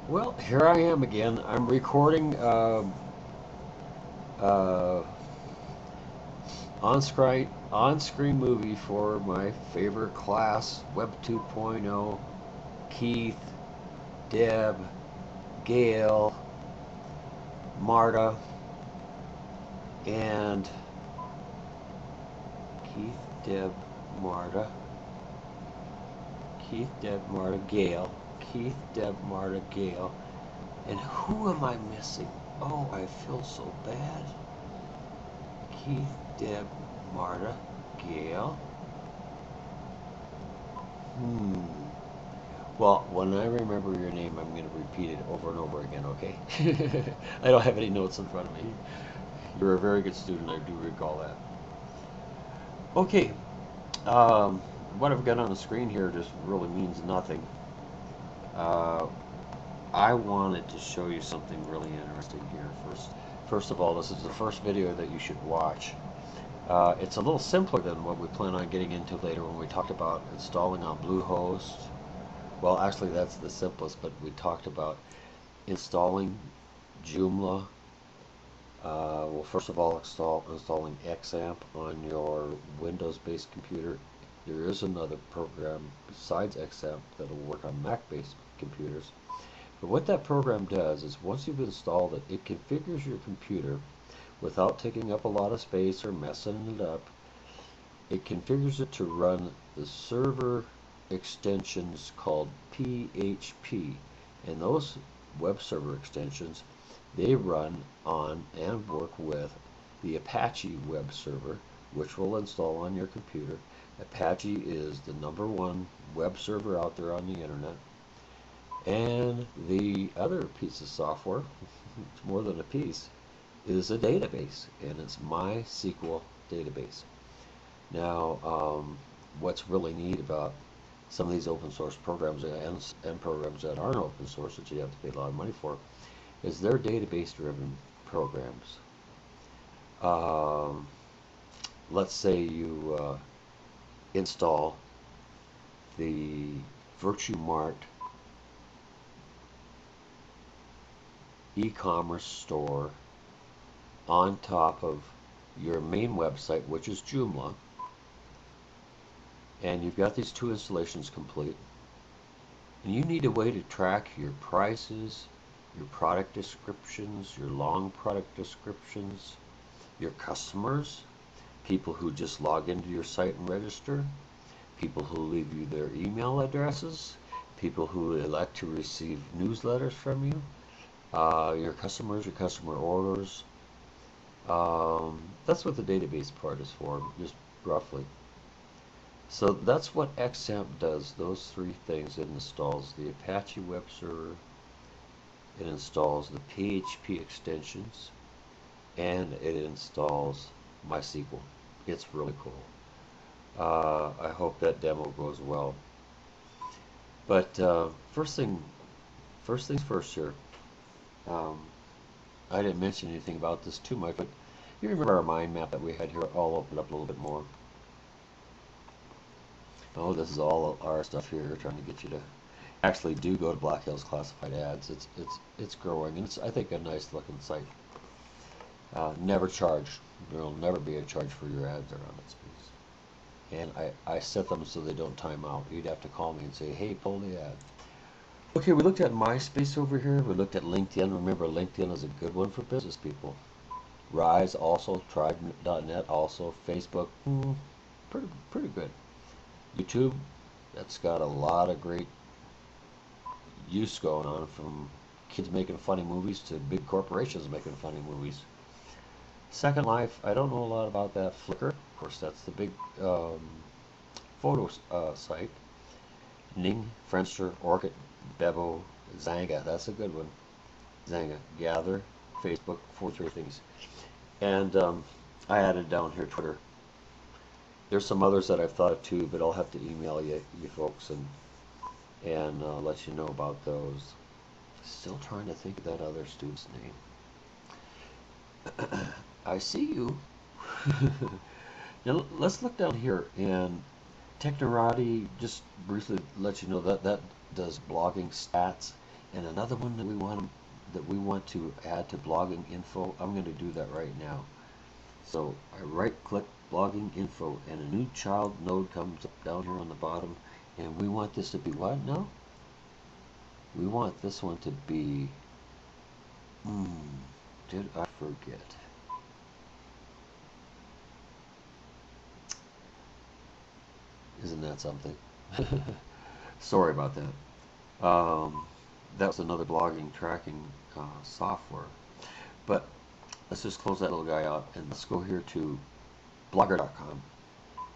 Well, here I am again. I'm recording uh, on-screen movie for my favorite class, Web 2.0. Keith, Deb, Gail, Marta, and Keith, Deb, Marta, Keith, Deb, Marta, Gail, Keith, Deb, Marta, Gail, and who am I missing? Oh, I feel so bad. Keith, Deb, Marta, Gail. Well, when I remember your name, I'm going to repeat it over and over again, okay? I don't have any notes in front of me. You're a very good student, I do recall that. Okay, um, what I've got on the screen here just really means nothing. Uh, I wanted to show you something really interesting here first. First of all, this is the first video that you should watch. It's a little simpler than what we plan on getting into later when we talked about installing on Bluehost. Well, actually, that's the simplest, but we talked about installing Joomla. Well, first of all, installing Xampp on your Windows-based computer. There is another program besides Xampp that will work on Mac-based computers. But what that program does is once you've installed it, it configures your computer without taking up a lot of space or messing it up. It configures it to run the server extensions called PHP, and those web server extensions, they run on and work with the Apache web server, which will install on your computer. Apache is the #1 web server out there on the internet. And the other piece of software, it's more than a piece, is a database, and it's MySQL database. Now, what's really neat about some of these open source programs and programs that aren't open source that you have to pay a lot of money for is they're database driven programs. Um, let's say you install the VirtueMart e-commerce store on top of your main website, which is Joomla, and you've got these two installations complete, and you need a way to track your prices, your product descriptions, your long product descriptions, your customers, people who just log into your site and register, people who leave you their email addresses, people who elect to receive newsletters from you, your customers, your customer orders. That's what the database part is for, just roughly. So that's what Xampp does, those three things. It installs the Apache web server, it installs the PHP extensions, and it installs MySQL. It's really cool. I hope that demo goes well. But first things first here. Um, I didn't mention anything about this too much, but you remember our mind map that we had here? I'll open up a little bit more. Oh, this is all our stuff here, trying to get you to actually do go to Black Hills Classified Ads. It's growing, and it's, I think, a nice looking site. Never charge. There will never be a charge for your ads around its piece. And I set them so they don't time out. You'd have to call me and say, hey, pull the ad. Okay, we looked at MySpace over here. We looked at LinkedIn. Remember, LinkedIn is a good one for business people. Rise also, tribe.net also, Facebook, pretty good. YouTube, that's got a lot of great use going on, from kids making funny movies to big corporations making funny movies. Second Life, I don't know a lot about that. Flickr, of course, that's the big photo site. Ning, Friendster, Orkut, Bebo, Xanga, that's a good one. Xanga, Gather, Facebook, 43 things. And I added down here Twitter. There's some others that I've thought of too, but I'll have to email you folks and let you know about those. Still trying to think of that other student's name. I see you. Now let's look down here, and Technorati, just briefly let you know that that does blogging stats. And another one that we want to add to blogging info, I'm going to do that right now. So I right-click blogging info, and a new child node comes up down here on the bottom, and we want this to be what now? We want this one to be, did I forget? Isn't that something? Sorry about that. That was another blogging tracking software. But let's just close that little guy out, and let's go here to blogger.com.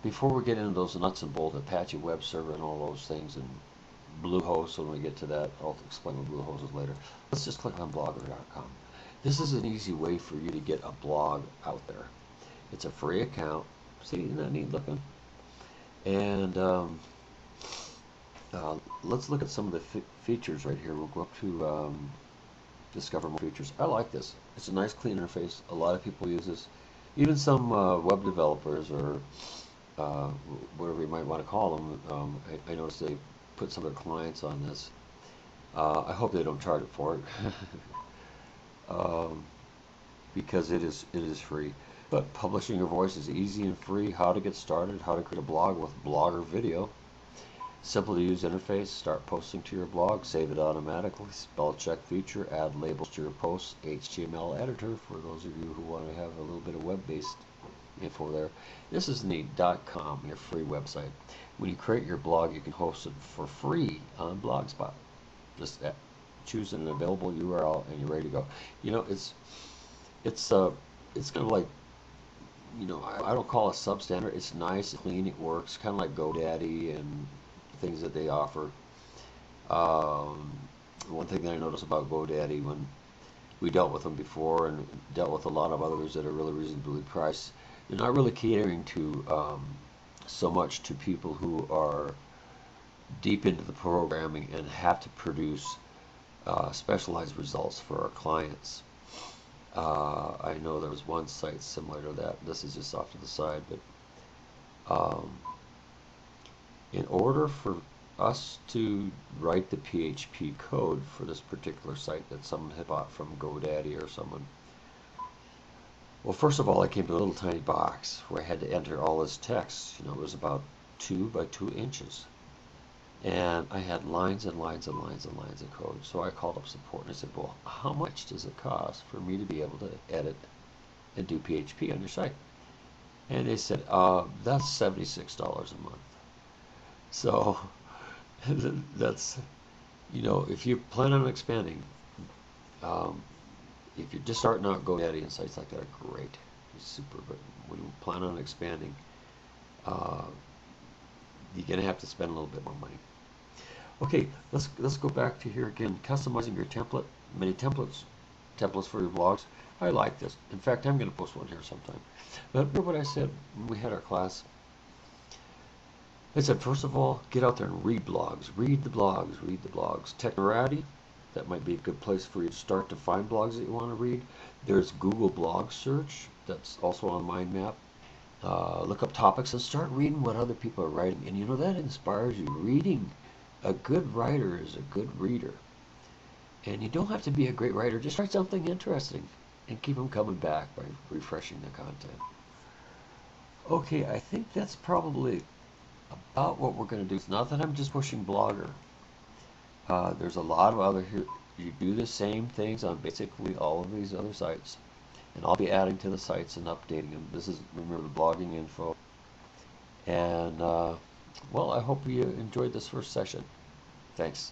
Before we get into those nuts and bolts, Apache web server and all those things, and Bluehost, when we get to that, I'll explain what Bluehost is later. Let's just click on blogger.com. This is an easy way for you to get a blog out there. It's a free account. See, isn't that neat looking? And let's look at some of the features right here. We'll go up to discover more features. I like this. It's a nice clean interface. A lot of people use this. Even some web developers or whatever you might want to call them. I noticed they put some of their clients on this. I hope they don't charge it for it. Because it is free. But publishing your voice is easy and free. How to get started, how to create a blog with Blogger video. Simple to use interface, start posting to your blog, save it automatically, spell check feature, add labels to your posts, HTML editor for those of you who want to have a little bit of web-based info there. This is neat.com, your free website. When you create your blog, you can host it for free on Blogspot. Just choose an available URL and you're ready to go. You know, it's kind of like, you know, I don't call it substandard. It's nice, clean, it works, kind of like GoDaddy and things that they offer. One thing that I noticed about GoDaddy when we dealt with them before and dealt with a lot of others that are really reasonably priced, they're not really catering to so much to people who are deep into the programming and have to produce specialized results for our clients. I know there was one site similar to that. This is just off to the side, but in order for us to write the PHP code for this particular site that someone had bought from GoDaddy or someone, well, first of all, I came to a little tiny box where I had to enter all this text. You know, it was about 2 by 2 inches. And I had lines and lines and lines and lines of code. So I called up support and I said, well, how much does it cost for me to be able to edit and do PHP on your site? And they said, that's $76 a month. So that's, you know, if you plan on expanding, if you're just starting out, GoDaddy and sites like that are great. It's super, but when you plan on expanding, you're going to have to spend a little bit more money. Okay, let's go back to here again. Customizing your template. Many templates for your blogs. I like this. In fact, I'm going to post one here sometime. But remember what I said when we had our class? I said, first of all, get out there and read blogs. Read the blogs. Read the blogs. Technorati, that might be a good place for you to start to find blogs that you want to read. There's Google Blog Search. That's also on Mind Map. Look up topics and start reading what other people are writing. And you know, that inspires you. Reading. A good writer is a good reader. And you don't have to be a great writer. Just write something interesting and keep them coming back by refreshing the content. Okay, I think that's probably about what we're going to do. It's not that I'm just pushing Blogger. There's a lot of other here. You do the same things on basically all of these other sites. And I'll be adding to the sites and updating them. This is, remember, the blogging info. And, well, I hope you enjoyed this first session. Thanks.